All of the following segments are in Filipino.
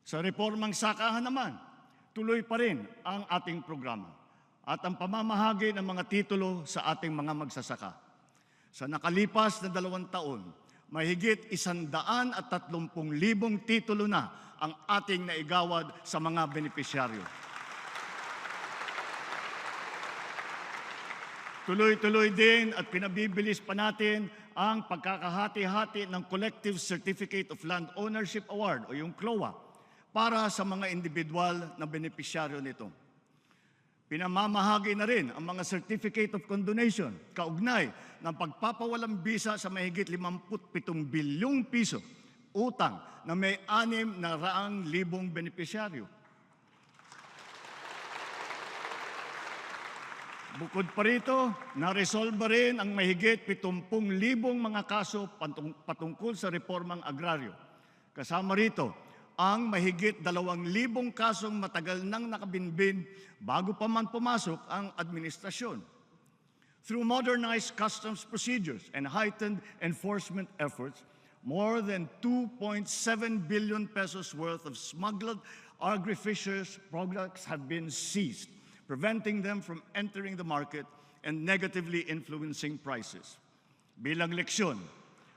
Sa reformang sakahan naman, tuloy pa rin ang ating programa at ang pamamahagi ng mga titulo sa ating mga magsasaka. Sa nakalipas na 2 taon, mahigit 130,000 titulo na ang ating naigawad sa mga benepisyaryo. Tuloy-tuloy din at pinabibilis pa natin ang pagkakahati-hati ng Collective Certificate of Land Ownership Award o yung CLOA para sa mga individual na benepisyaryo nito. Pinamamahagi na rin ang mga Certificate of Condonation kaugnay ng pagpapawalang bisa sa mahigit 57 bilyong piso utang na may 600,000 benepisyaryo. Bukod pa rito, naresolba rin ang mahigit 70,000 mga kaso patungkol sa reformang agraryo. Kasama rito ang mahigit 2,000 kasong matagal nang nakabinbin bago pa man pumasok ang administrasyon. Through modernized customs procedures and heightened enforcement efforts, more than 2.7 billion pesos worth of smuggled agri-fisheries products have been seized, preventing them from entering the market and negatively influencing prices. Bilang leksyon,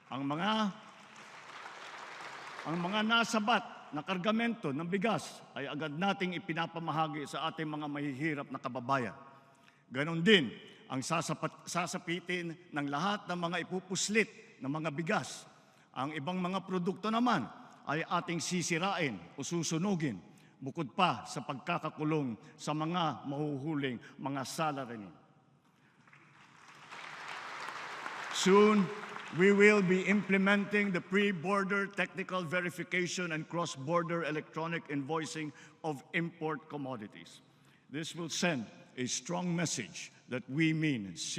ang mga nasabat na kargamento ng bigas ay agad nating ipinapamahagi sa ating mga mahihirap na kababayan. Ganon din ang sasapitin ng lahat ng mga ipupuslit ng mga bigas. Ang ibang mga produkto naman ay ating sisirain o susunugin, bukod pa sa pagkakakulong sa mga mahuhuling mga salaryman. Soon, we will be implementing the pre-border technical verification and cross-border electronic invoicing of import commodities. This will send a strong message that we mean serious